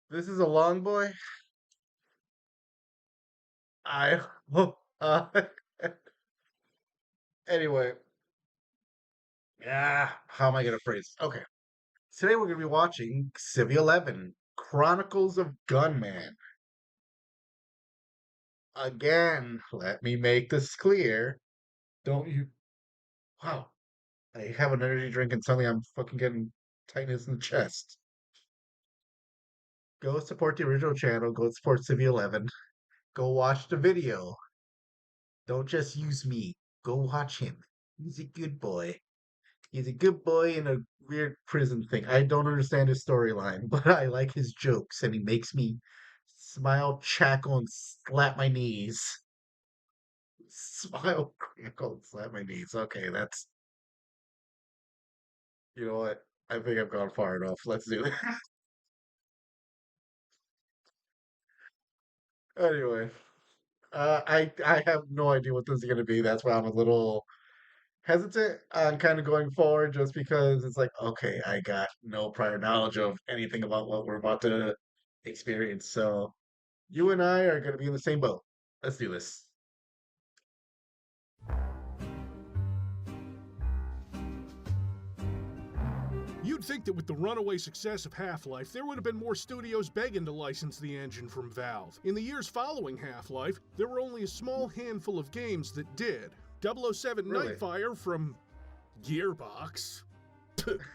This is a long boy. I anyway, yeah. How am I gonna phrase this? Okay. Today we're gonna be watching Civvie11, Chronicles of Gunman. Again, let me make this clear. Don't you? Wow. I have an energy drink and suddenly I'm fucking getting tightness in the chest. Go support the original channel. Go support Civvie11. Go watch the video. Don't just use me. Go watch him. He's a good boy. He's a good boy in a weird prison thing. I don't understand his storyline, but I like his jokes, and he makes me smile, cackle, and slap my knees. Smile, crackle, and slap my knees. Okay, that's you know what? I think I've gone far enough. Let's do it. Anyway, I have no idea what this is gonna be. That's why I'm a little hesitant on kind of going forward, just because it's like, okay, I got no prior knowledge of anything about what we're about to experience. So you and I are going to be in the same boat. Let's do this. You'd think that with the runaway success of Half-Life, there would have been more studios begging to license the engine from Valve. In the years following Half-Life, there were only a small handful of games that did. 007 Really? Nightfire from Gearbox,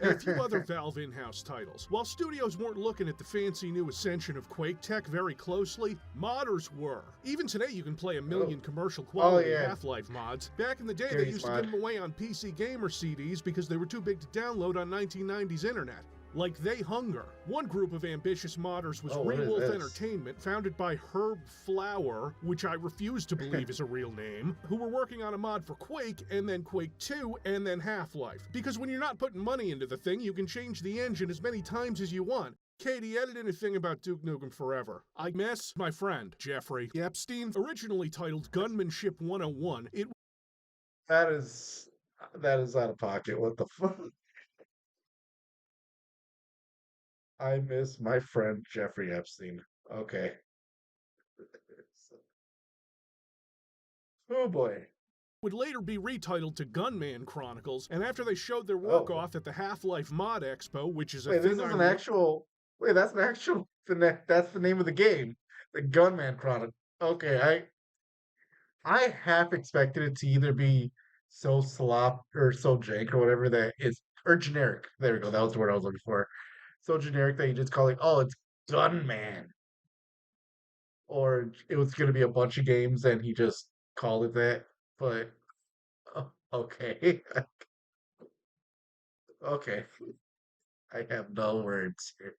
and a few other Valve in-house titles. While studios weren't looking at the fancy new ascension of Quake tech very closely, modders were. Even today you can play a million commercial quality yeah. Half-Life mods. Back in the day Gary's they used mod. to give them away on PC Gamer CDs because they were too big to download on 1990s internet. Like They Hunger. One group of ambitious modders was What is Rewolf this? Entertainment, founded by Herb Flower, which I refuse to believe is a real name, who were working on a mod for Quake, and then Quake 2, and then Half-Life. Because when you're not putting money into the thing, you can change the engine as many times as you want. Katie, edit anything about Duke Nukem Forever. I miss my friend, Jeffrey Epstein, originally titled Gunmanship 101. That is out of pocket. What the fuck? I miss my friend Jeffrey Epstein. Okay. Oh boy. Would later be retitled to Gunman Chronicles, and after they showed their work off at the Half-Life Mod Expo, which is a Wait, this thing is I an actual. Wait, that's an actual. That's the name of the game, the Gunman Chronicle. Okay, I half expected it to either be so slop or so jank or whatever that it's or generic. There we go. That was the word I was looking for. So generic that you just call it, oh, it's Gunman, or it was going to be a bunch of games and he just called it that. But okay, okay, I have no words here.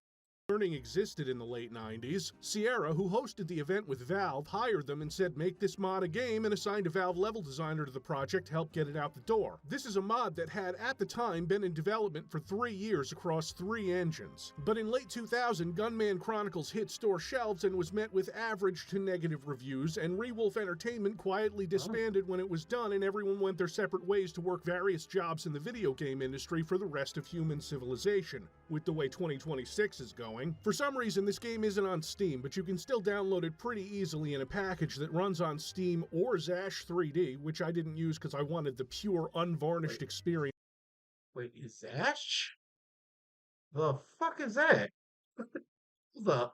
learning existed in the late 90s, Sierra, who hosted the event with Valve, hired them and said make this mod a game and assigned a Valve level designer to the project to help get it out the door. This is a mod that had at the time been in development for 3 years across 3 engines. But in late 2000, Gunman Chronicles hit store shelves and was met with average to negative reviews, and Rewolf Entertainment quietly disbanded when it was done and everyone went their separate ways to work various jobs in the video game industry for the rest of human civilization. With the way 2026 is going, for some reason this game isn't on Steam, but you can still download it pretty easily in a package that runs on Steam or Zash 3D, which I didn't use because I wanted the pure, unvarnished experience. Wait, is Ash? The fuck is that? The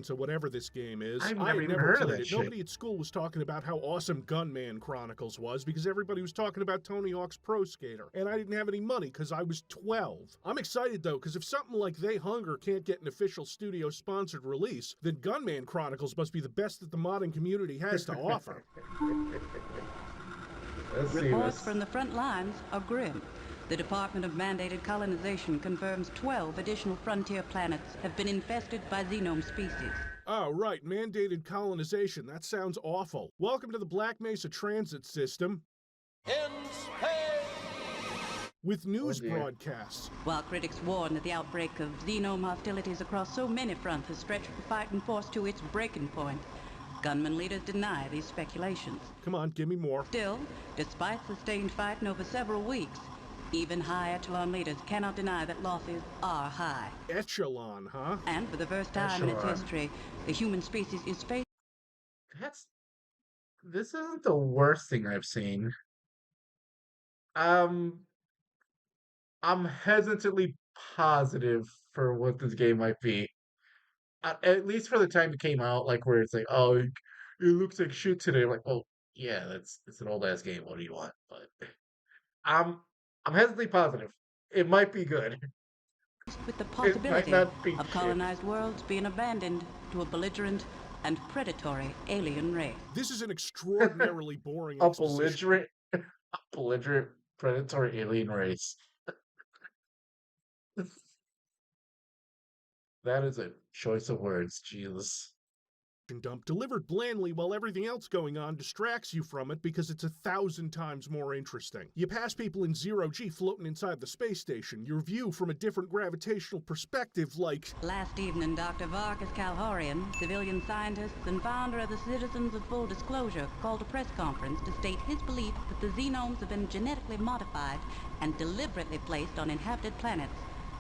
So whatever this game is, I've I never had even never heard of played that it. shit. Nobody at school was talking about how awesome Gunman Chronicles was because everybody was talking about Tony Hawk's Pro Skater, and I didn't have any money because I was 12. I'm excited though, because if something like They Hunger can't get an official studio-sponsored release, then Gunman Chronicles must be the best that the modding community has to offer. Let's see Reports this. from the front lines are grim. The Department of Mandated Colonization confirms 12 additional frontier planets have been infested by xenome species. Oh, right, mandated colonization. That sounds awful. Welcome to the Black Mesa Transit System. In space! With news dear. broadcasts. While critics warn that the outbreak of xenome hostilities across so many fronts has stretched the fighting force to its breaking point, gunman leaders deny these speculations. Come on, give me more. Still, despite sustained fighting over several weeks, Even high echelon leaders cannot deny that losses are high. Echelon, huh? And for the first time in its Echelon. history, the human species is facing This isn't the worst thing I've seen. Um, I'm hesitantly positive for what this game might be. At least for the time it came out, like where it's like, oh, it looks like shit today. I'm like, oh yeah, it's an old ass game. What do you want? But I'm I'm hesitantly positive. It might be good. with the It might possibility not be of shit. colonized worlds being abandoned to a belligerent and predatory alien race. This is an extraordinarily boring A exposition. belligerent predatory alien race. That is a choice of words, Jesus. Dump delivered blandly while everything else going on distracts you from it because it's 1,000 times more interesting. You pass people in zero-G floating inside the space station, your view from a different gravitational perspective like... Last evening, Dr. Varkas Kalhorian, civilian scientist and founder of the Citizens of Full Disclosure, called a press conference to state his belief that the xenomes have been genetically modified and deliberately placed on inhabited planets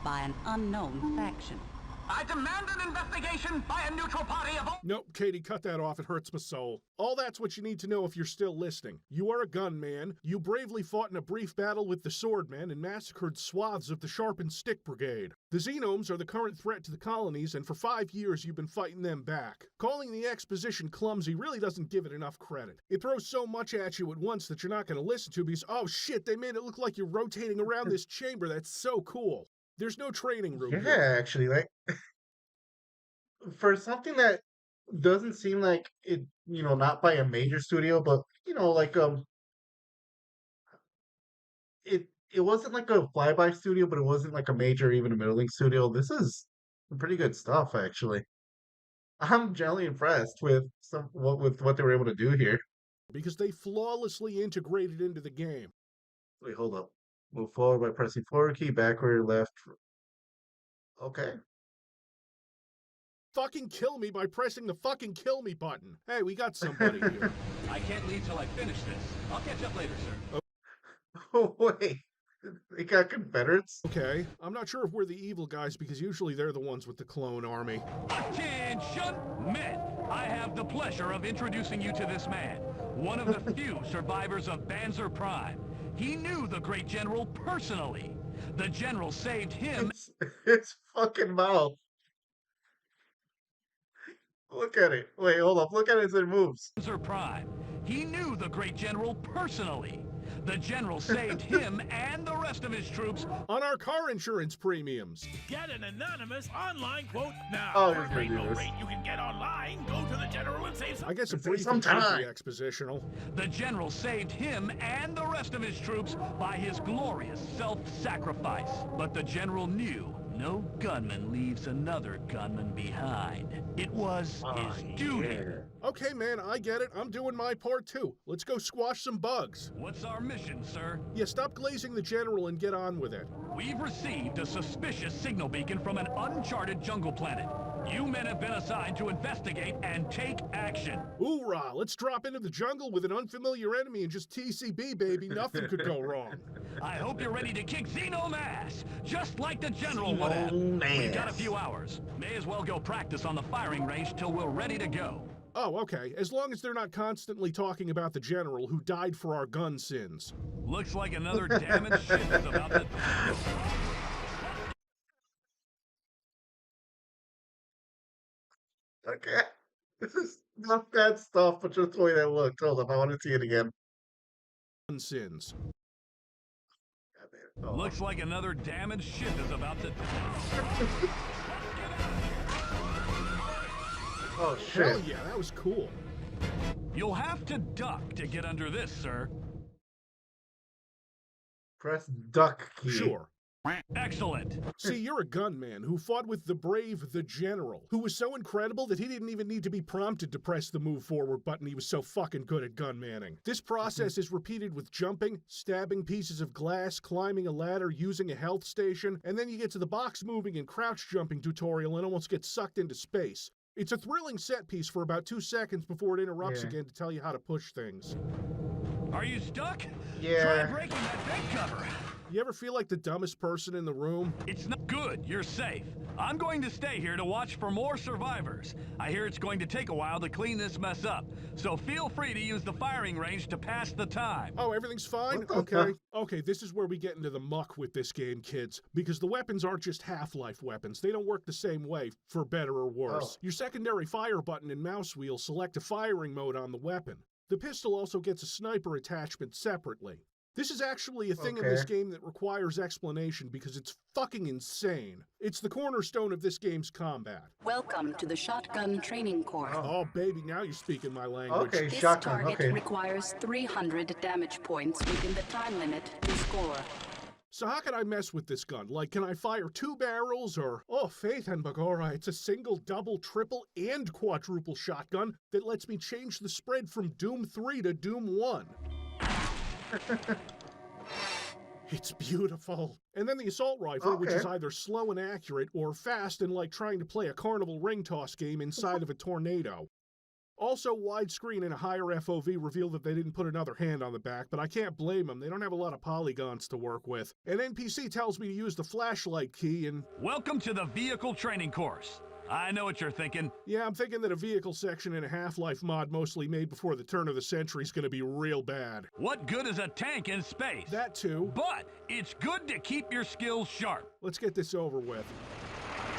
by an unknown faction. I demand an investigation by a neutral party of all... Nope, Katie, cut that off. It hurts my soul. All that's what you need to know if you're still listening. You are a gunman. You bravely fought in a brief battle with the Swordmen and massacred swaths of the Sharpened Stick Brigade. The Xenomes are the current threat to the colonies, and for 5 years you've been fighting them back. Calling the exposition clumsy really doesn't give it enough credit. It throws so much at you at once that you're not going to listen to because, oh shit, they made it look like you're rotating around this chamber. That's so cool. There's no training room Yeah, here. actually, like for something that doesn't seem like it, not by a major studio, but like it wasn't like a flyby studio, but it wasn't like a major, even a middling studio. This is some pretty good stuff, actually. I'm generally impressed with what they were able to do here. Because they flawlessly integrated into the game. Wait, hold up. Move forward by pressing forward key, backward, left. Okay. Fucking kill me by pressing the fucking kill me button. Hey, we got somebody here. I can't leave till I finish this. I'll catch up later, sir. Oh, wait. They got Confederates? Okay, I'm not sure if we're the evil guys because usually they're the ones with the clone army. Attention, men! I have the pleasure of introducing you to this man, one of the few survivors of Banzer Prime. He knew the great general personally. The general saved him. It's fucking mouth. Look at it. Wait, hold up. Look at it as it moves. Banzer Prime. He knew the great general personally. The general saved him and the rest of his troops On our car insurance premiums. Get an anonymous online quote now. Oh, For he's a gonna great do low this. rate you can get online. Go to the general and save some. I guess a Save brief some and should be time. expositional. The general saved him and the rest of his troops by his glorious self-sacrifice. But the general knew no gunman leaves another gunman behind. It was his duty. Okay, man, I get it. I'm doing my part too. Let's go squash some bugs. What's our mission, sir? Yeah, stop glazing the general and get on with it. We've received a suspicious signal beacon from an uncharted jungle planet. You men have been assigned to investigate and take action. Hoorah! Let's drop into the jungle with an unfamiliar enemy and just TCB, baby. Nothing could go wrong. I hope you're ready to kick Xenome ass, just like the general would have. Xenome We've got a ass. few hours. May as well go practice on the firing range till we're ready to go. Oh, okay. As long as they're not constantly talking about the general who died for our gun sins. Looks like another damaged ship is about to... Okay. This is not bad stuff, but just the way that looked. Hold up, I want to see it again. Gun sins. Oh. Looks like another damaged ship is about to... Oh, Hell shit. yeah, that was cool. You'll have to duck to get under this, sir. Press duck key. Sure. Excellent. See, you're a gunman who fought with the brave, the general, who was so incredible that he didn't even need to be prompted to press the move forward button. He was so fucking good at gunmanning. This process is repeated with jumping, stabbing pieces of glass, climbing a ladder, using a health station, and then you get to the box moving and crouch jumping tutorial and almost get sucked into space. It's a thrilling set piece for about 2 seconds before it interrupts Yeah. again to tell you how to push things. Are you stuck? Yeah. Try breaking that bed cover. You ever feel like the dumbest person in the room? It's not good. You're safe. I'm going to stay here to watch for more survivors. I hear it's going to take a while to clean this mess up, so feel free to use the firing range to pass the time. Oh, everything's fine? What the Okay. fuck? Okay, this is where we get into the muck with this game, kids. Because the weapons aren't just Half-Life weapons. They don't work the same way, for better or worse. Oh. Your secondary fire button and mouse wheel select a firing mode on the weapon. The pistol also gets a sniper attachment separately. This is actually a thing in this game that requires explanation because it's fucking insane. It's the cornerstone of this game's combat. Welcome to the shotgun training course. Oh, baby, now you're speaking my language. Okay, This shotgun. target Okay. requires 300 damage points within the time limit to score. So how can I mess with this gun? Like, can I fire 2 barrels or... Oh, Faith and Bagora, it's a single, double, triple, and quadruple shotgun that lets me change the spread from Doom 3 to Doom 1. It's beautiful. And then the assault rifle, which is either slow and accurate or fast and like trying to play a carnival ring toss game inside of a tornado. Also, widescreen and a higher FOV reveal that they didn't put another hand on the back, but I can't blame them. They don't have a lot of polygons to work with. An NPC tells me to use the flashlight key and... Welcome to the vehicle training course. I know what you're thinking. Yeah, I'm thinking that a vehicle section in a Half-Life mod mostly made before the turn of the century is going to be real bad. What good is a tank in space? That too. But it's good to keep your skills sharp. Let's get this over with.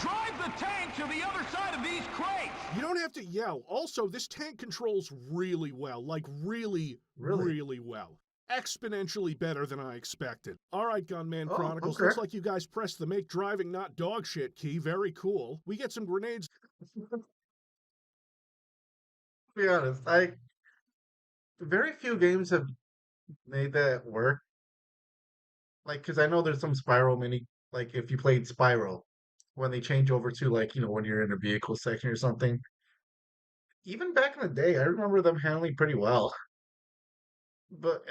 Drive the tank to the other side of these crates! You don't have to yell. Also, this tank controls really well. Like, really well. Exponentially better than I expected. All right, Gunman Chronicles. Looks like you guys pressed the make driving not dog shit key. Very cool. We get some grenades. To be honest, very few games have made that work. Like, because I know there's some Spyro mini, like if you played Spyro, when they change over to like, when you're in a vehicle section or something. Even back in the day, I remember them handling pretty well. But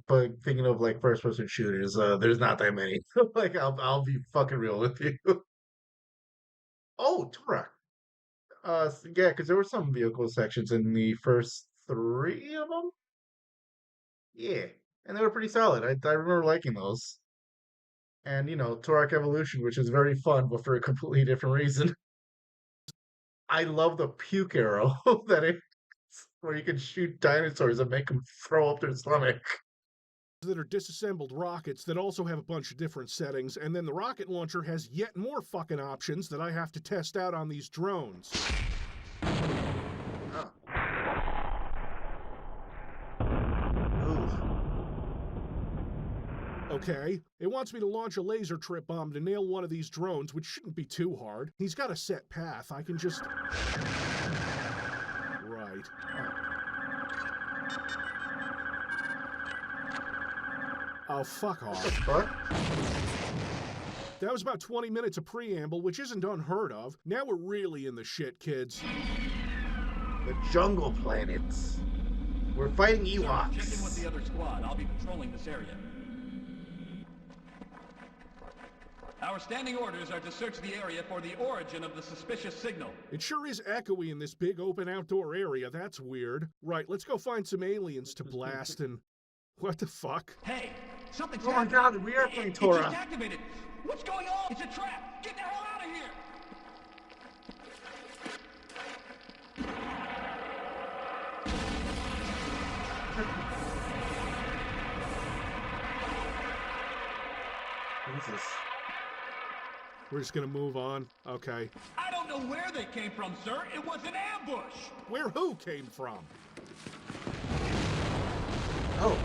but thinking of like first-person shooters, there's not that many. Like, I'll be fucking real with you. Oh, Turok. Yeah, because there were some vehicle sections in the first 3 of them. Yeah, and they were pretty solid. I remember liking those. And Turok Evolution, which is very fun, but for a completely different reason. I love the puke arrow where you can shoot dinosaurs and make them throw up their stomach. That are disassembled rockets that also have a bunch of different settings, and then the rocket launcher has yet more fucking options that I have to test out on these drones. Oh. Ooh. Okay, it wants me to launch a laser trip bomb to nail one of these drones, which shouldn't be too hard. He's got a set path. I can just... Right. Oh, fuck off. What? That was about 20 minutes of preamble, which isn't unheard of. Now we're really in the shit, kids. The jungle planets. We're fighting Ewoks. Check in with the other squad. I'll be patrolling this area. Our standing orders are to search the area for the origin of the suspicious signal. It sure is echoey in this big open outdoor area. That's weird. Right, let's go find some aliens to blast and... What the fuck? Hey, something's Oh my happening. god, we are playing It Torah. just activated. What's going on? It's a trap. Get the hell out of here. Jesus. We're just gonna move on. Okay. I don't know where they came from, sir. It was an ambush. Where who came from? Oh,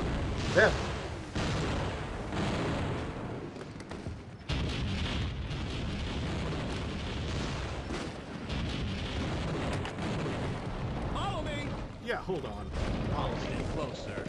them. Follow me. Yeah, hold on. Stay close, sir.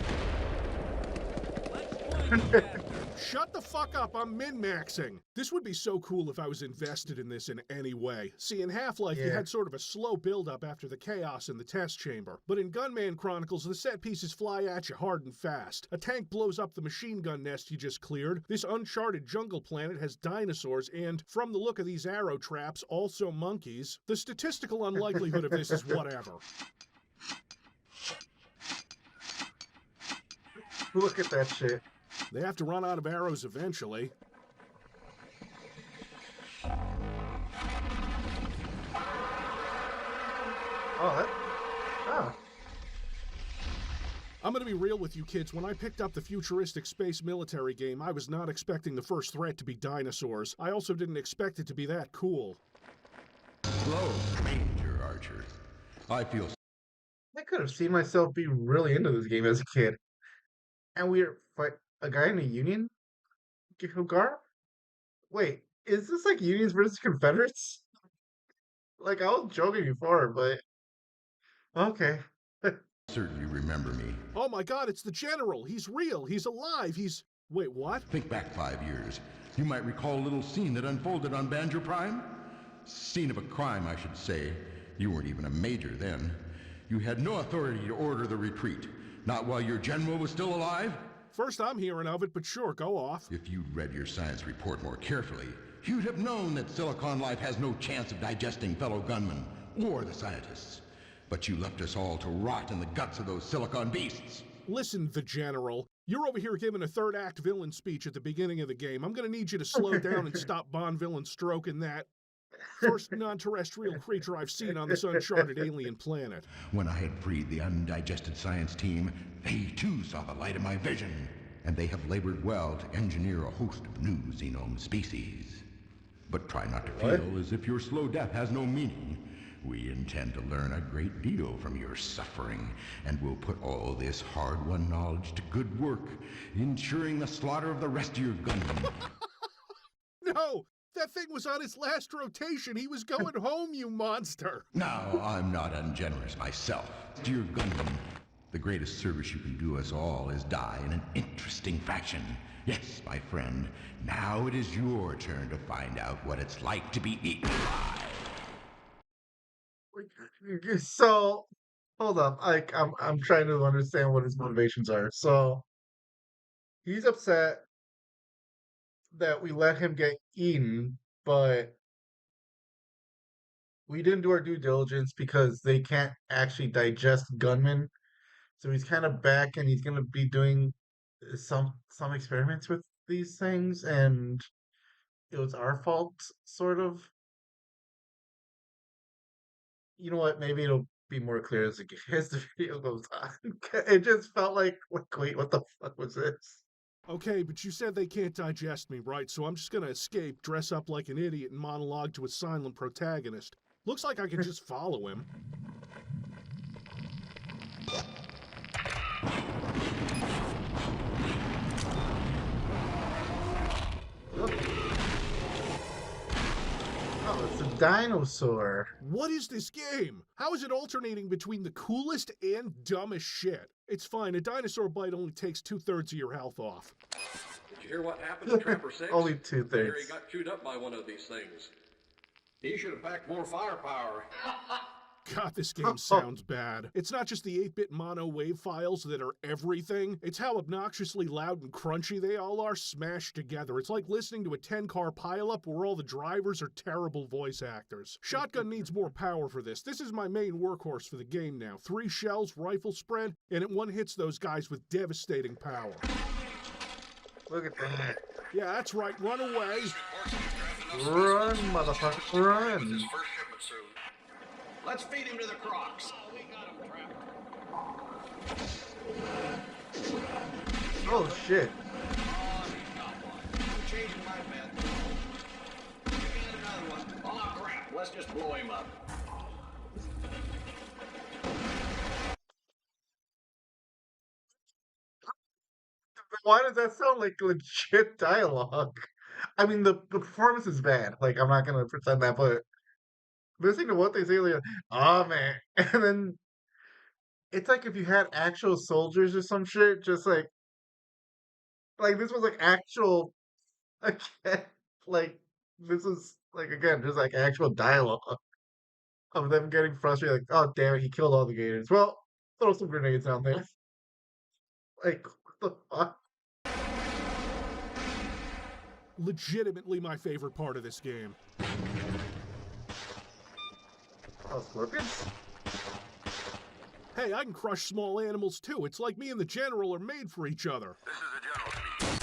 Let's play faster. Shut the fuck up, I'm min-maxing. This would be so cool if I was invested in this in any way. See, in Half-Life, you Yeah. had sort of a slow build-up after the chaos in the test chamber. But in Gunman Chronicles, the set pieces fly at you hard and fast. A tank blows up the machine gun nest you just cleared. This uncharted jungle planet has dinosaurs and, from the look of these arrow traps, also monkeys. The statistical unlikelihood of this is whatever. Look at that shit. They have to run out of arrows eventually. Oh. I'm gonna be real with you kids. When I picked up the futuristic space military game, I was not expecting the first threat to be dinosaurs. I also didn't expect it to be that cool. Hello, Ranger Archer. I feel I could have seen myself be really into this game as a kid. And we're fight a guy in a Union? Gar? Wait, is this like Unions versus Confederates? Like, I was joking before, but okay. certain you remember me. Oh my god, it's the General! He's real! He's alive! Wait, what? Think back 5 years. You might recall a little scene that unfolded on Banjo Prime? Scene of a crime, I should say. You weren't even a major then. You had no authority to order the retreat. Not while your general was still alive? First I'm hearing of it, but sure, go off. If you'd read your science report more carefully, you'd have known that Silicon life has no chance of digesting fellow gunmen or the scientists. But you left us all to rot in the guts of those Silicon beasts. Listen, the General. You're over here giving a third-act villain speech at the beginning of the game. I'm gonna need you to slow down and stop Bond villain stroking that first non-terrestrial creature I've seen on this uncharted alien planet. When I had freed the undigested science team, they too saw the light of my vision. And they have labored well to engineer a host of new xenome species. But try not to feel as if your slow death has no meaning. We intend to learn a great deal from your suffering, and we'll put all this hard-won knowledge to good work, ensuring the slaughter of the rest of your gunmen. No! That thing was on its last rotation! He was going home, you monster! Now, I'm not ungenerous myself. Dear gunmen, the greatest service you can do us all is die in an interesting fashion. Yes, my friend, now it is your turn to find out what it's like to be eaten alive. So, hold up. I'm trying to understand what his motivations are. So, he's upset that we let him get eaten, but we didn't do our due diligence because they can't actually digest gunmen. So he's kind of back, and he's going to be doing some experiments with these things, and it was our fault, sort of. You know what? Maybe it'll be more clear as the video goes on. It just felt like, wait, what the fuck was this? Okay, but you said they can't digest me, right? So I'm just gonna escape, dress up like an idiot, and monologue to a silent protagonist. Looks like I can just follow him. Oh, it's a dinosaur. What is this game? How is it alternating between the coolest and dumbest shit? It's fine, a dinosaur bite only takes 2/3 of your health off. Did you hear what happened to Trapper 6? Only 2/3. Larry got chewed up by one of these things. He should have packed more firepower. God, this game sounds bad. It's not just the 8-bit mono wave files that are everything. It's how obnoxiously loud and crunchy they all are smashed together. It's like listening to a 10-car pileup where all the drivers are terrible voice actors. Shotgun needs more power for this. This is my main workhorse for the game now. 3 shells, rifle spread, and it one-hits those guys with devastating power. Look at that. Yeah, that's right. Run away. Run, motherfucker, run. Let's feed him to the Crocs. Oh, we got him trapped. Oh, shit. Oh, he's got one. I'm changing my bet. We got another one. Oh, crap. Let's just blow him up. Why does that sound like legit dialogue? I mean, the performance is bad. Like, I'm not gonna pretend that, but listening to what they say, like, oh man, and then it's like if you had actual soldiers or some shit, just like this was like actual, again, like this is like again, just like actual dialogue of them getting frustrated, like, oh damn it, he killed all the gators. Well, throw some grenades down there. Like, what the fuck? Legitimately my favorite part of this game. Oh, scorpions? Hey, I can crush small animals too. It's like me and the General are made for each other. This is the General speaking.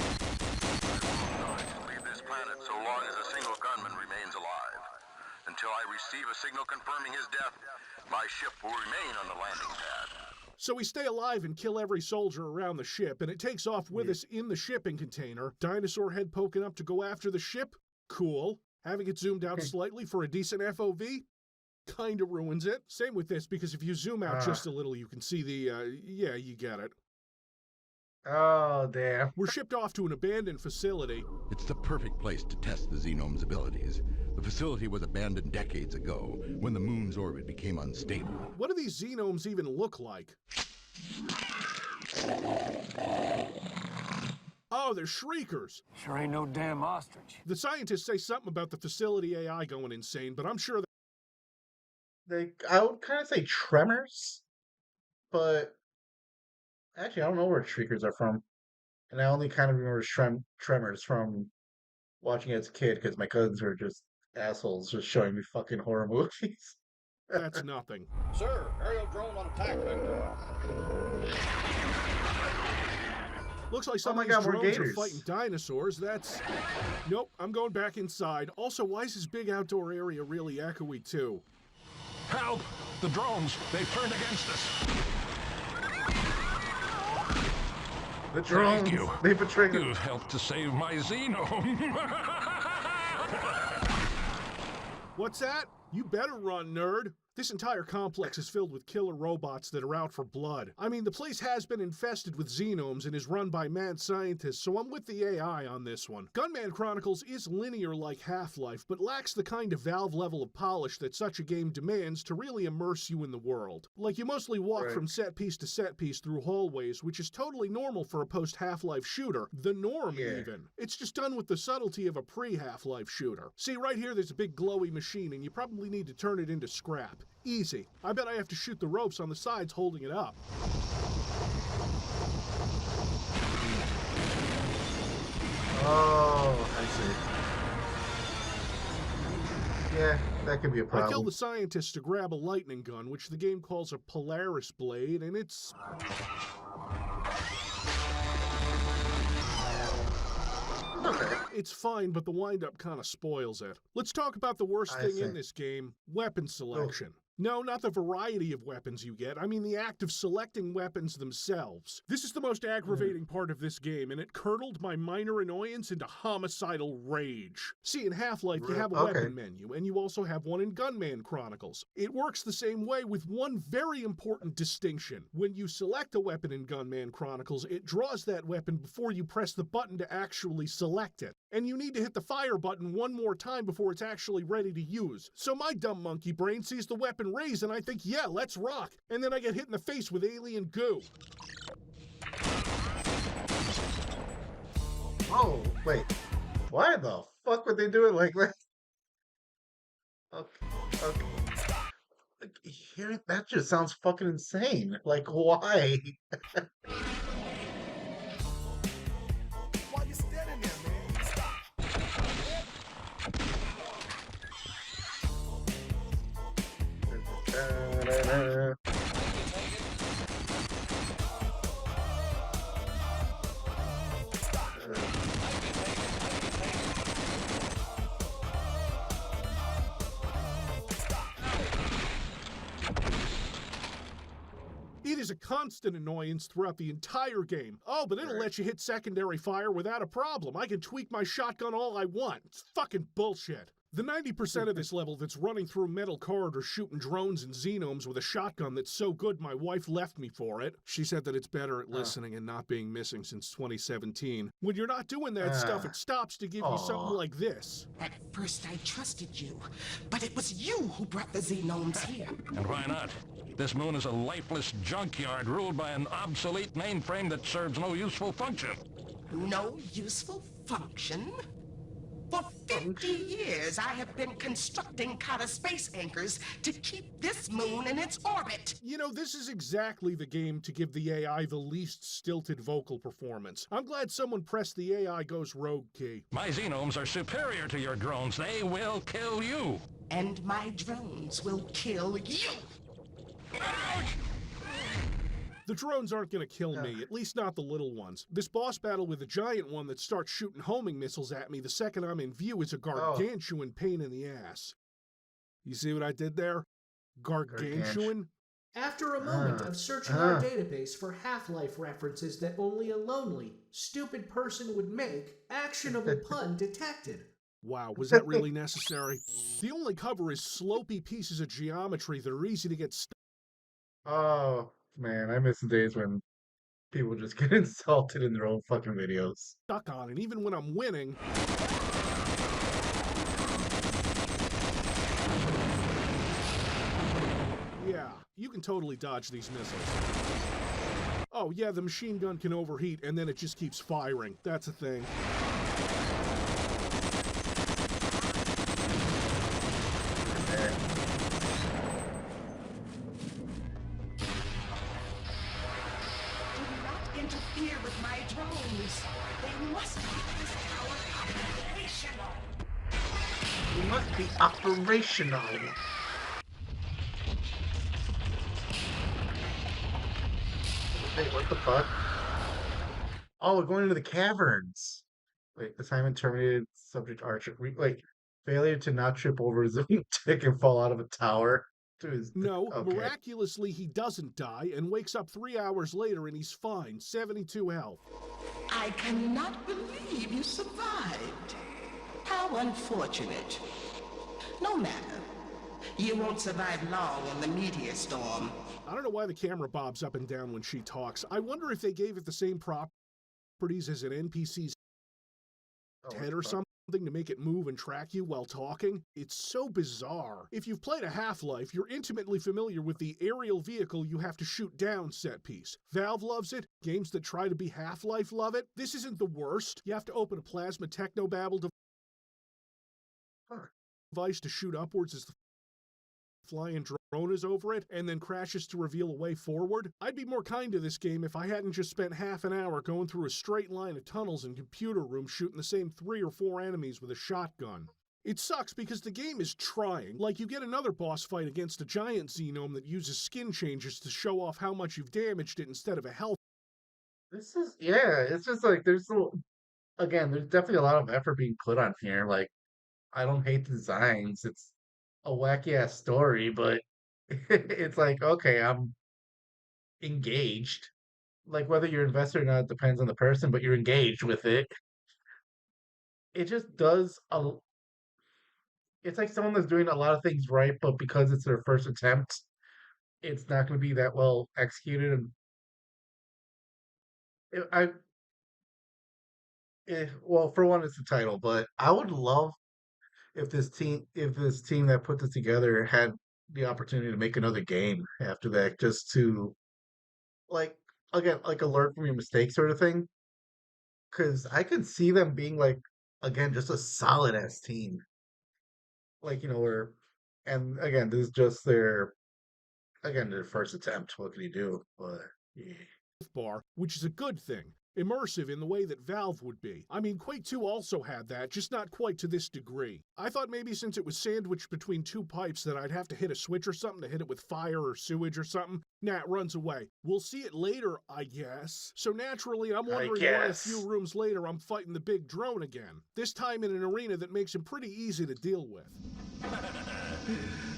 until I receive a signal confirming his death. My ship will remain on the landing pad. So we stay alive and kill every soldier around the ship, and it takes off with us in the shipping container. Dinosaur head poking up to go after the ship? Cool. Having it zoomed out slightly for a decent FOV? Kinda ruins it. Same with this, because if you zoom out just a little, you can see the, yeah, you get it. Oh, damn. We're shipped off to an abandoned facility. It's the perfect place to test the Xenome's abilities. The facility was abandoned decades ago, when the moon's orbit became unstable. What do these Xenomes even look like? Oh, they're shriekers. Sure ain't no damn ostrich. The scientists say something about the facility AI going insane, but I'm sure I would kind of say tremors, but actually, I don't know where shriekers are from. And I only kind of remember tremors from watching it as a kid because my cousins were just assholes just showing me fucking horror movies. that's nothing. Sir, aerial drone on attack vector. Looks like some my of these God, more drones are gators. fighting dinosaurs. That's... Nope, I'm going back inside. Also, why is this big outdoor area really echoey, too? Help! The drones, they've turned against us. The drones, Thank you. they betrayed You've helped to save my Xenome. What's that? You better run, nerd. This entire complex is filled with killer robots that are out for blood. I mean, the place has been infested with Xenomes and is run by mad scientists, so I'm with the AI on this one. Gunman Chronicles is linear like Half-Life, but lacks the kind of Valve level of polish that such a game demands to really immerse you in the world. Like, you mostly walk from set piece to set piece through hallways, which is totally normal for a post-Half-Life shooter. The norm, even. It's just done with the subtlety of a pre-Half-Life shooter. See, right here there's a big glowy machine, and you probably need to turn it into scrap. Easy. I bet I have to shoot the ropes on the sides holding it up. Oh, I see. Yeah, that could be a problem. I killed the scientist to grab a lightning gun, which the game calls a Polaris blade, and it's... Okay. It's fine, but the wind-up kind of spoils it. Let's talk about the worst thing in this game, weapon selection. No, not the variety of weapons you get. I mean the act of selecting weapons themselves. This is the most aggravating part of this game, and it curdled my minor annoyance into homicidal rage. See, in Half-Life, you have a weapon menu, and you also have one in Gunman Chronicles. It works the same way with one very important distinction. When you select a weapon in Gunman Chronicles, it draws that weapon before you press the button to actually select it. And you need to hit the fire button one more time before it's actually ready to use. So my dumb monkey brain sees the weapon raise and I think, yeah, let's rock. And then I get hit in the face with alien goo. Oh, wait. Why the fuck would they do it like that? Okay. Here, that just sounds fucking insane. Like, why? Why you standing there, man? Stop. It is a constant annoyance throughout the entire game. Oh, but it'll let you hit secondary fire without a problem. I can tweak my shotgun all I want. It's fucking bullshit. The 90% of this level that's running through metal corridors shooting drones and Xenomes with a shotgun that's so good my wife left me for it. She said that it's better at listening and not being missing since 2017. When you're not doing that stuff, it stops to give you something like this. At first I trusted you, but it was you who brought the Xenomes here. And why not? This moon is a lifeless junkyard ruled by an obsolete mainframe that serves no useful function. No useful function? For 50 years, I have been constructing Kata space anchors to keep this moon in its orbit. You know, this is exactly the game to give the AI the least stilted vocal performance. I'm glad someone pressed the AI goes rogue key. My Xenomes are superior to your drones. They will kill you. And my drones will kill you. The drones aren't gonna kill me, at least not the little ones. This boss battle with the giant one that starts shooting homing missiles at me the second I'm in view is a gargantuan pain in the ass. You see what I did there? Gargantuan? After a moment of searching our database for Half-Life references that only a lonely, stupid person would make, actionable pun detected. Wow, was that really necessary? The only cover is slopey pieces of geometry that are easy to get stuck. Oh, man, I miss the days when people just get insulted in their own fucking videos. Stuck on, and even when I'm winning... Yeah, you can totally dodge these missiles. Oh yeah, the machine gun can overheat, and then it just keeps firing. That's a thing. Interfere with my drones. They must make this tower operational. It must be operational. Wait, what the fuck? Oh, we're going into the caverns. Wait, assignment terminated. Subject Archer. Failure to not trip over his own tick and fall out of a tower. No, okay. Miraculously he doesn't die and wakes up 3 hours later and he's fine, 72 health. I cannot believe you survived. How unfortunate. No matter. You won't survive long in the meteor storm. I don't know why the camera bobs up and down when she talks. I wonder if they gave it the same properties as an NPC's head or something to make it move and track you while talking. It's so bizarre. If you've played a Half-Life, you're intimately familiar with the aerial vehicle you have to shoot down set piece. Valve loves it. Games that try to be Half-Life love it. This isn't the worst. You have to open a plasma technobabble device to shoot upwards as the flying drone is over it, and then crashes to reveal a way forward. I'd be more kind to this game if I hadn't just spent half an hour going through a straight line of tunnels and computer rooms shooting the same 3 or 4 enemies with a shotgun. It sucks because the game is trying. Like, you get another boss fight against a giant xenome that uses skin changes to show off how much you've damaged it instead of a health. This is, yeah, it's just like, there's definitely a lot of effort being put on here. Like, I don't hate the designs. It's a wacky ass story, but it's like, okay, I'm engaged. Like, whether you're invested or not depends on the person, but you're engaged with it. It just does it's like someone that's doing a lot of things right, but because it's their first attempt, it's not going to be that well executed. And well, for one, it's the title, but I would love if this team that put this together had the opportunity to make another game after that, just to like again like learn from your mistakes sort of thing. Because I could see them being like again just a solid ass team, like where, and again this is just their first attempt. What can you do? But yeah. Bar, which is a good thing. Immersive in the way that Valve would be. I mean, Quake 2 also had that, just not quite to this degree. I thought maybe since it was sandwiched between 2 pipes that I'd have to hit a switch or something to hit it with fire or sewage or something. Nah, it runs away. We'll see it later, I guess. So naturally, I'm wondering why a few rooms later I'm fighting the big drone again. This time in an arena that makes him pretty easy to deal with.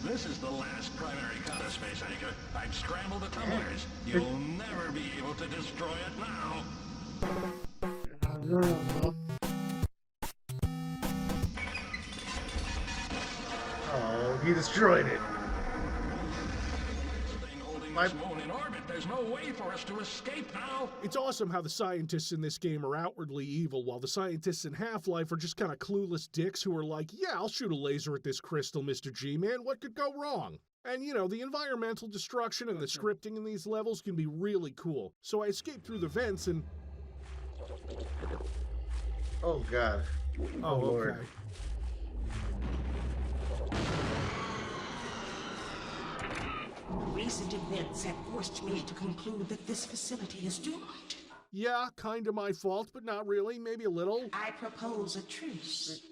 This is the last primary counter space anchor. I've scrambled the tumblers. You'll never be able to destroy it now. Oh, he destroyed it. In orbit. There's no way for us to escape now. It's awesome how the scientists in this game are outwardly evil, while the scientists in Half-Life are just kind of clueless dicks who are like, yeah, I'll shoot a laser at this crystal, Mr. G-Man. What could go wrong? And, the environmental destruction and the scripting in these levels can be really cool. So I escaped through the vents and... Oh, God. Oh, Lord. Okay. Recent events have forced me to conclude that this facility is doomed. Yeah, kinda my fault, but not really. Maybe a little. I propose a truce.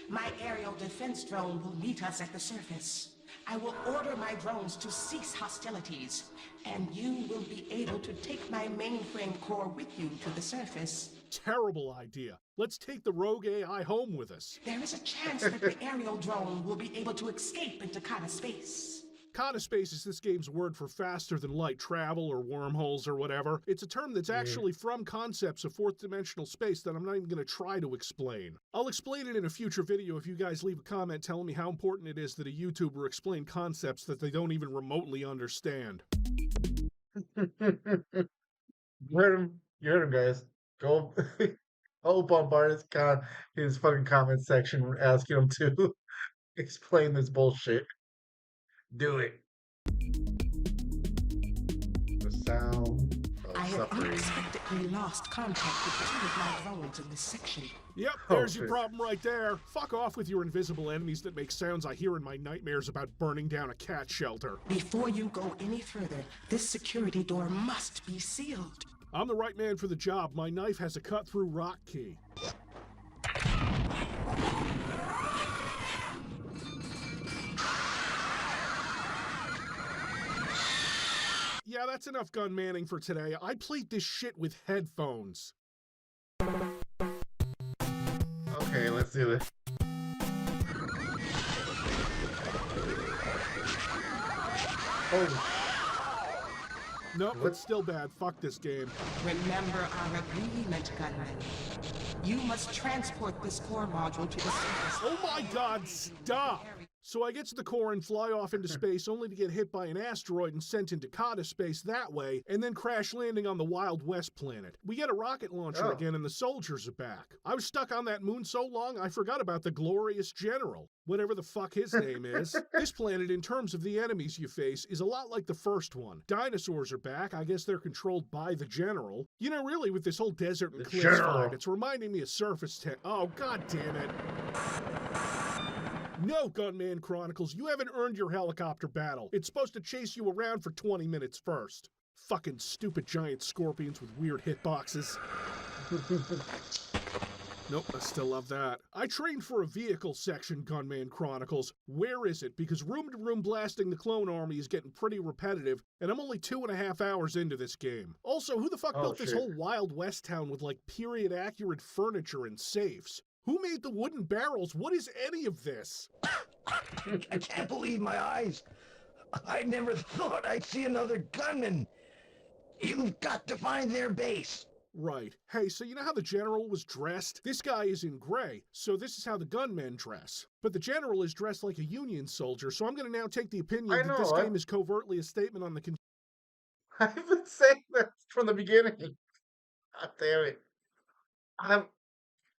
My aerial defense drone will meet us at the surface. I will order my drones to cease hostilities, and you will be able to take my mainframe core with you to the surface. Terrible idea. Let's take the rogue AI home with us. There is a chance that the aerial drone will be able to escape into Kata space. Kata space is this game's word for faster than light travel or wormholes or whatever. It's a term that's actually from concepts of fourth dimensional space that I'm not even going to try to explain. I'll explain it in a future video if you guys leave a comment telling me how important it is that a YouTuber explain concepts that they don't even remotely understand. You heard him, guys. Go, bombard his fucking comment section, asking him to explain this bullshit. Do it. The sound of I have suffering. unexpectedly lost contact with 2 of my drones in this section. Yep, there's your problem right there. Fuck off with your invisible enemies that make sounds I hear in my nightmares about burning down a cat shelter. Before you go any further, this security door must be sealed. I'm the right man for the job. My knife has a cut-through rock key. Yeah, that's enough gun manning for today. I played this shit with headphones. Okay, let's do this. Holy. Nope, it's still bad. Fuck this game. Remember our agreement, gunman. You must transport this core module to the surface. Oh my god, stop! So I get to the core and fly off into space only to get hit by an asteroid and sent into Kata space that way, and then crash landing on the Wild West planet. We get a rocket launcher again and the soldiers are back. I was stuck on that moon so long I forgot about the glorious general. Whatever the fuck his name is. This planet, in terms of the enemies you face, is a lot like the first one. Dinosaurs are back. I guess they're controlled by the general. You know, really, with this whole desert and cliffs vibe, it's reminding me of Surface Tech. Oh, god damn it. No, Gunman Chronicles, you haven't earned your helicopter battle. It's supposed to chase you around for 20 minutes first. Fucking stupid giant scorpions with weird hitboxes. Nope, I still love that. I trained for a vehicle section, Gunman Chronicles. Where is it? Because room-to-room blasting the clone army is getting pretty repetitive, and I'm only 2.5 hours into this game. Also, who the fuck built this whole Wild West town with, like, period-accurate furniture and safes? Who made the wooden barrels? What is any of this? I can't believe my eyes. I never thought I'd see another gunman. You've got to find their base. Right. Hey, so you know how the general was dressed? This guy is in gray, so this is how the gunmen dress. But the general is dressed like a Union soldier, so I'm going to now take the opinion that this game is covertly a statement on the... I've been saying that from the beginning. God damn it.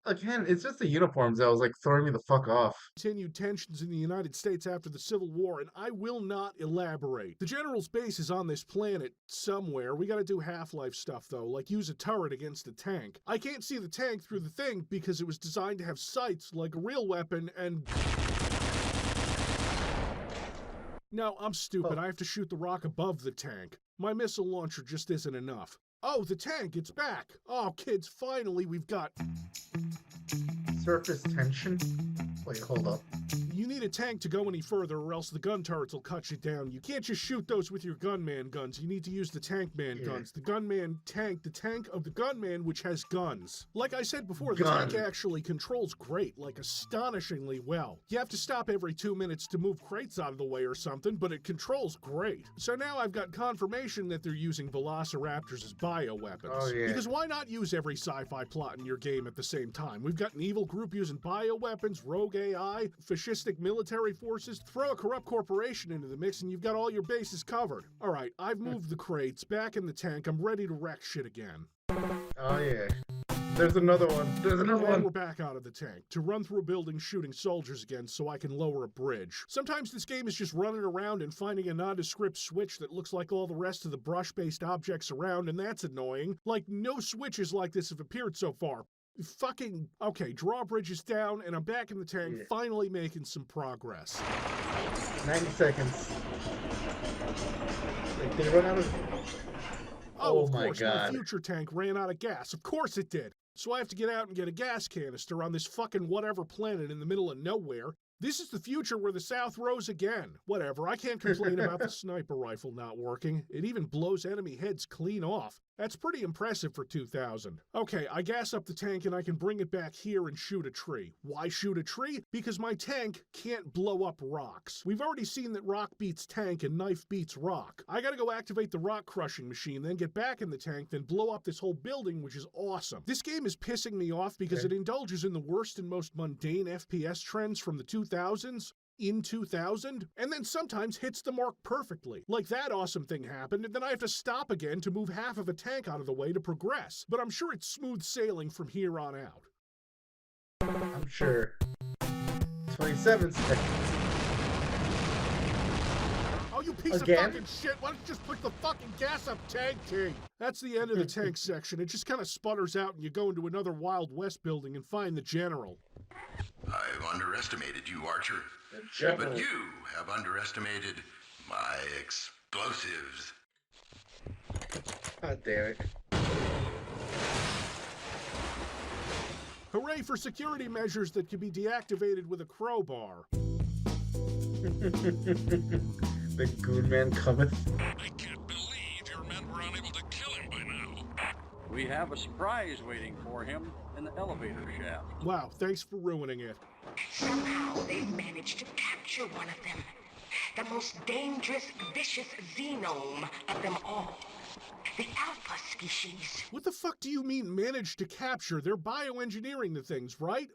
Again, it's just the uniforms that was like throwing me the fuck off. Continued tensions in the United States after the Civil War, and I will not elaborate. The general's base is on this planet somewhere. We gotta do Half-Life stuff though, like use a turret against a tank. I can't see the tank through the thing because it was designed to have sights like a real weapon and... No, I'm stupid. I have to shoot the rock above the tank. My missile launcher just isn't enough. Oh, the tank, it's back. Oh, kids, finally we've got... Surface tension? Wait, hold up. You need a tank to go any further or else the gun turrets will cut you down. You can't just shoot those with your gunman guns. You need to use the tank man guns. The gunman tank, the tank of the gunman which has guns. Like I said before, the tank actually controls great, like astonishingly well. You have to stop every 2 minutes to move crates out of the way or something, but it controls great. So now I've got confirmation that they're using velociraptors as bioweapons. Oh, yeah. Because why not use every sci-fi plot in your game at the same time? We've got an evil group using bioweapons, rogue AI, fascistic military forces. Throw a corrupt corporation into the mix and you've got all your bases covered. Alright, I've moved the crates, back in the tank, I'm ready to wreck shit again. Oh yeah. There's another one. There's another one. We're back out of the tank, to run through a building shooting soldiers again so I can lower a bridge. Sometimes this game is just running around and finding a nondescript switch that looks like all the rest of the brush-based objects around, and that's annoying. Like, no switches like this have appeared so far. Fucking... Okay, drawbridge is down, and I'm back in the tank, finally making some progress. 90 seconds. Wait, did it run out of... Oh, of course, my future tank ran out of gas. Of course it did. So I have to get out and get a gas canister on this fucking whatever planet in the middle of nowhere. This is the future where the South rose again. Whatever, I can't complain about the sniper rifle not working. It even blows enemy heads clean off. That's pretty impressive for 2000. Okay, I gas up the tank and I can bring it back here and shoot a tree. Why shoot a tree? Because my tank can't blow up rocks. We've already seen that rock beats tank and knife beats rock. I gotta go activate the rock crushing machine, then get back in the tank, then blow up this whole building, which is awesome. This game is pissing me off because it indulges in the worst and most mundane FPS trends from the 2000s. In 2000, and then sometimes hits the mark perfectly. Like that awesome thing happened, and then I have to stop again to move half of a tank out of the way to progress. But I'm sure it's smooth sailing from here on out. I'm sure. 27 seconds. Oh, you piece of fucking shit! Why don't you just put the fucking gas up tank key? That's the end of the tank section. It just kind of sputters out and you go into another Wild West building and find the general. I've underestimated you, Archer. But you have underestimated my explosives. God damn it. Hooray for security measures that can be deactivated with a crowbar. The goon man cometh. I can't believe your men were unable to kill him by now. We have a surprise waiting for him in the elevator shaft. Wow, thanks for ruining it. Somehow they've managed to capture one of them. The most dangerous, vicious xenome of them all. The Alpha species. What the fuck do you mean managed to capture? They're bioengineering the things, right?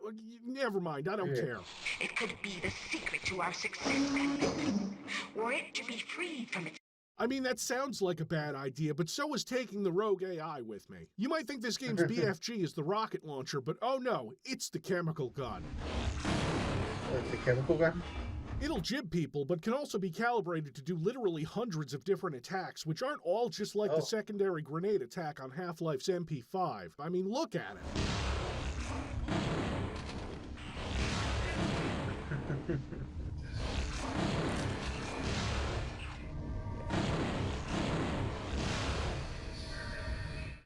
Never mind, I don't care. It could be the secret to our success, Gunman. Were it to be freed from its... I mean, that sounds like a bad idea, but so is taking the rogue AI with me. You might think this game's BFG is the rocket launcher, but oh no, it's the chemical gun. It's the chemical gun? It'll jib people, but can also be calibrated to do literally hundreds of different attacks, which aren't all just like the secondary grenade attack on Half-Life's MP5. I mean, look at it.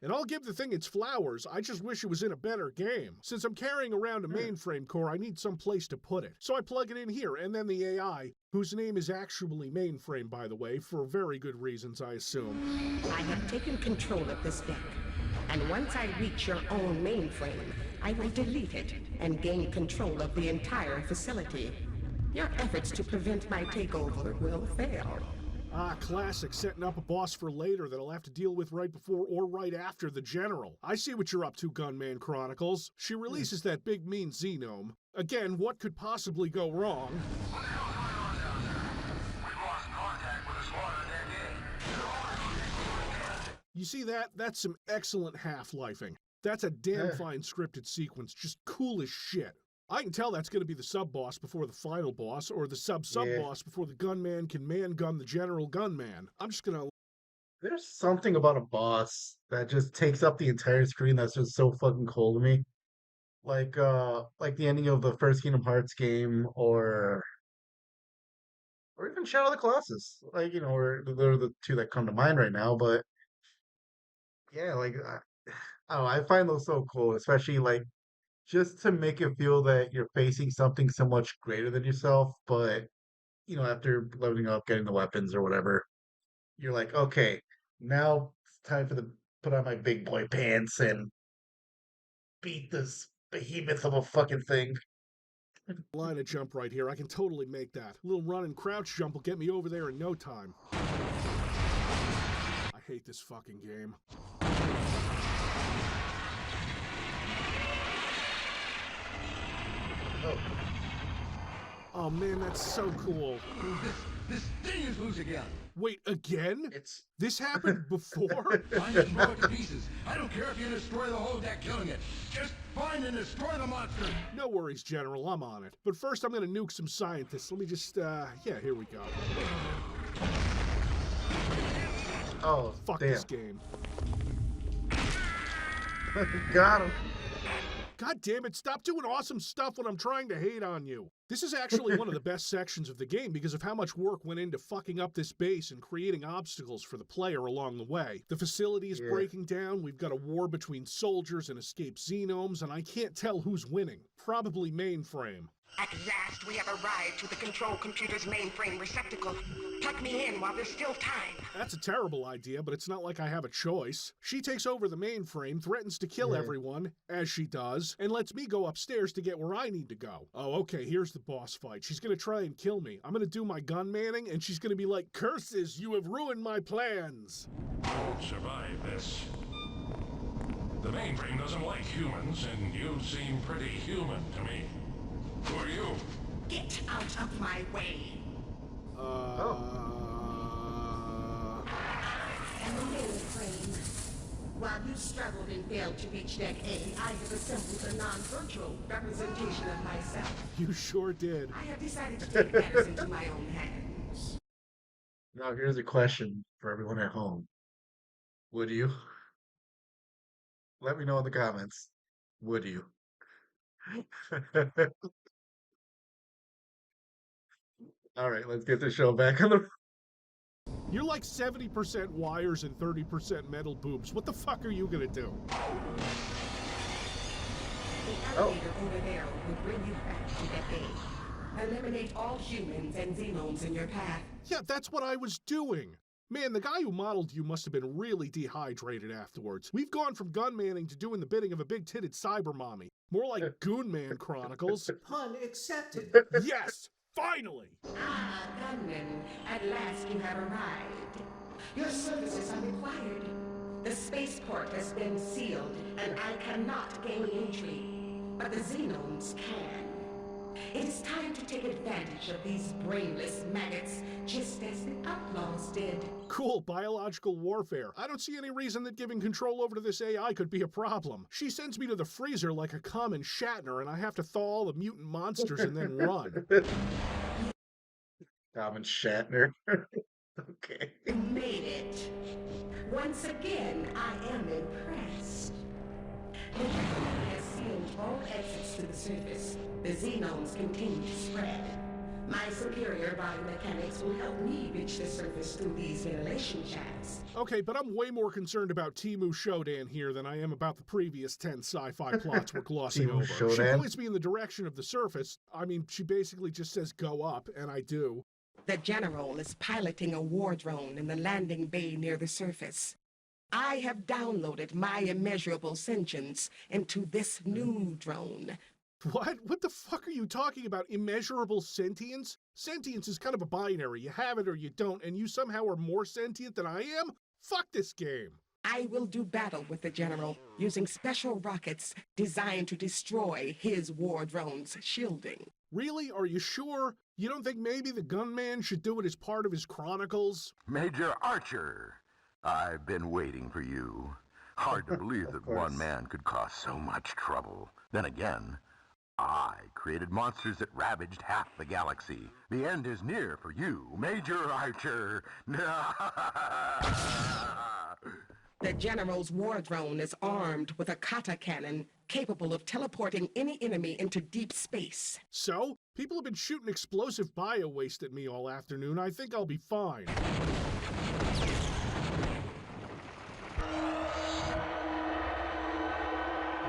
And I'll give the thing its flowers, I just wish it was in a better game. Since I'm carrying around a mainframe core, I need some place to put it. So I plug it in here, and then the AI, whose name is actually mainframe, by the way, for very good reasons, I assume. I have taken control of this deck, and once I reach your own mainframe, I will delete it and gain control of the entire facility. Your efforts to prevent my takeover will fail. Ah, classic, setting up a boss for later that I'll have to deal with right before or right after the general. I see what you're up to, Gunman Chronicles. She releases that big mean xenome. Again, what could possibly go wrong? You see that? That's some excellent half-lifing. That's a damn fine scripted sequence, just cool as shit. I can tell that's going to be the sub-boss before the final boss, or the sub-sub-boss before the gunman can man-gun the general gunman. I'm just going to... There's something about a boss that just takes up the entire screen that's just so fucking cool to me. Like the ending of the first Kingdom Hearts game, or even Shadow of the Colossus. Like, you know, they're the two that come to mind right now, but yeah, like, I don't know, I find those so cool, especially, like, just to make it feel that you're facing something so much greater than yourself, but, you know, after leveling up, getting the weapons or whatever, you're like, okay, now it's time for put on my big boy pants and beat this behemoth of a fucking thing. Line of jump right here. I can totally make that. A little run and crouch jump will get me over there in no time. I hate this fucking game. Oh man, that's so cool. This thing is loose again. Wait, again? This happened before? Find it and blow it to pieces. I don't care if you destroy the whole deck killing it. Just find and destroy the monster. No worries, General. I'm on it. But first, I'm gonna nuke some scientists. Let me just, yeah, here we go. Oh, fuck damn. this game. Got him. God damn it, stop doing awesome stuff when I'm trying to hate on you. This is actually one of the best sections of the game because of how much work went into fucking up this base and creating obstacles for the player along the way. The facility is breaking down, we've got a war between soldiers and escaped xenomes, and I can't tell who's winning. Probably mainframe. At last, we have arrived to the control computer's mainframe receptacle. Tuck me in while there's still time. That's a terrible idea, but it's not like I have a choice. She takes over the mainframe, threatens to kill everyone, as she does, and lets me go upstairs to get where I need to go. Oh, okay, here's the boss fight. She's gonna try and kill me. I'm gonna do my gun manning, and she's gonna be like, "Curses, you have ruined my plans." You won't survive this. The mainframe doesn't like humans, and you seem pretty human to me. Who are you? Get out of my way. And the mainframe. While you struggled and failed to reach Deck A, I have assembled a non-virtual representation of myself. You sure did. I have decided to take matters into my own hands. Now here's a question for everyone at home. Would you? Let me know in the comments. Would you? All right, let's get the show back on the... You're like 70% wires and 30% metal boobs. What the fuck are you gonna do? The elevator over there will bring you back to Deck A. Eliminate all humans and xenomes in your path. Yeah, that's what I was doing. Man, the guy who modeled you must have been really dehydrated afterwards. We've gone from gun manning to doing the bidding of a big-titted cyber mommy. More like Goon Man Chronicles. Pun accepted. Yes! Finally! Ah, gunman, at last you have arrived. Your services are required. The spaceport has been sealed, and I cannot gain entry. But the xenomes can. It is time to take advantage of these brainless maggots, just as the outlaws did. Cool, biological warfare. I don't see any reason that giving control over to this AI could be a problem. She sends me to the freezer like a common Shatner, and I have to thaw all the mutant monsters and then run. Common Shatner. Okay. You made it. Once again, I am impressed. The government has sealed all exits to the surface. The xenomes continue to spread. My superior biomechanics will help me reach the surface through these ventilation shafts. Okay, but I'm way more concerned about Timu Shodan here than I am about the previous 10 sci-fi plots we're glossing over. Shodan? She points me in the direction of the surface. I mean, she basically just says go up, and I do. The general is piloting a war drone in the landing bay near the surface. I have downloaded my immeasurable sentience into this new drone. What? What the fuck are you talking about? Immeasurable sentience? Sentience is kind of a binary. You have it or you don't, and you somehow are more sentient than I am? Fuck this game. I will do battle with the general using special rockets designed to destroy his war drone's shielding. Really? Are you sure? You don't think maybe the gunman should do it as part of his Chronicles? Major Archer, I've been waiting for you. Hard to believe that one man could cause so much trouble. Then again, I created monsters that ravaged half the galaxy. The end is near for you, Major Archer. The general's war drone is armed with a kata cannon capable of teleporting any enemy into deep space. So? People have been shooting explosive bio-waste at me all afternoon. I think I'll be fine.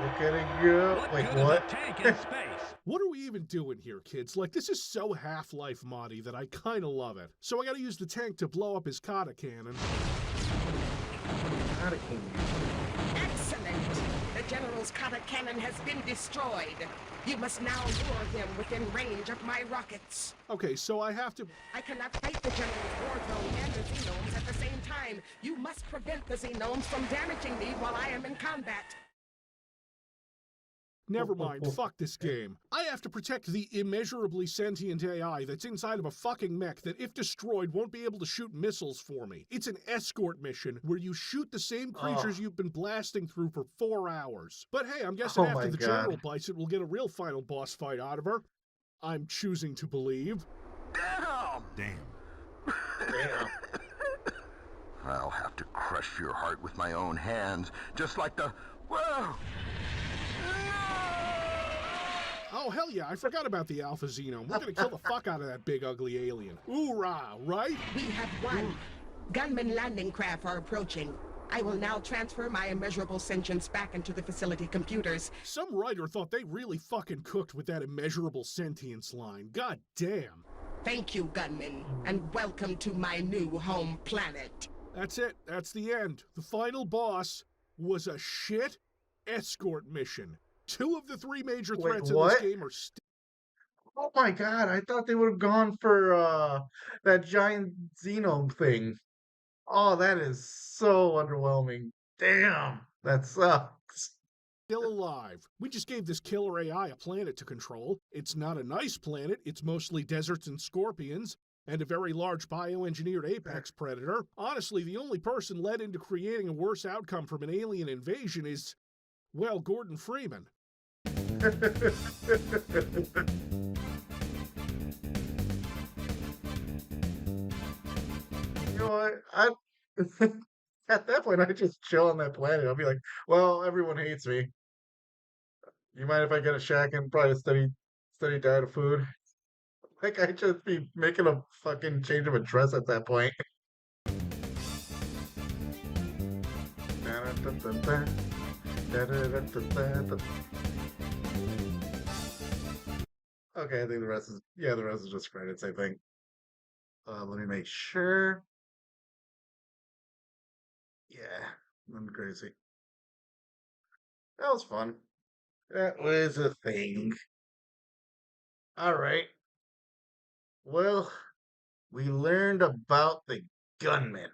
Look at it go. Wait, what? Tank in space. What are we even doing here, kids? Like, this is so Half-Life moddy that I kinda love it. So I gotta use the tank to blow up his kata cannon. Kata cannon. Excellent! The general's kata cannon has been destroyed. You must now lure him within range of my rockets. Okay, so I have to... I cannot fight the general's war drone and the xenomes at the same time. You must prevent the xenomes from damaging me while I am in combat. Never mind, fuck this game. I have to protect the immeasurably sentient AI that's inside of a fucking mech that, if destroyed, won't be able to shoot missiles for me. It's an escort mission where you shoot the same creatures you've been blasting through for 4 hours. But hey, I'm guessing after the general bites it, we'll get a real final boss fight out of her. I'm choosing to believe. Damn. I'll have to crush your heart with my own hands, just like the... Whoa! Oh, hell yeah, I forgot about the Alpha Xenome. We're gonna kill the fuck out of that big ugly alien. Oorah, right? We have won. Gunman landing craft are approaching. I will now transfer my immeasurable sentience back into the facility computers. Some writer thought they really fucking cooked with that immeasurable sentience line. God damn. Thank you, gunman, and welcome to my new home planet. That's it. That's the end. The final boss was a shit escort mission. 2 of the 3 major Wait, threats in this what? game are Oh my god, I thought they would have gone for that giant xenome thing. Oh, that is so underwhelming. Damn, that sucks. still alive. We just gave this killer AI a planet to control. It's not a nice planet. It's mostly deserts and scorpions, and a very large bioengineered apex predator. Honestly, the only person led into creating a worse outcome from an alien invasion is, well, Gordon Freeman. You know what? I at that point I just chill on that planet. I'll be like, well, everyone hates me. You mind if I get a shack and probably a steady diet of food? Like I just be making a fucking change of address at that point. Okay, I think the rest is just credits, I think. Let me make sure. Yeah, I'm crazy. That was fun. That was a thing. All right. Well, we learned about the gunman.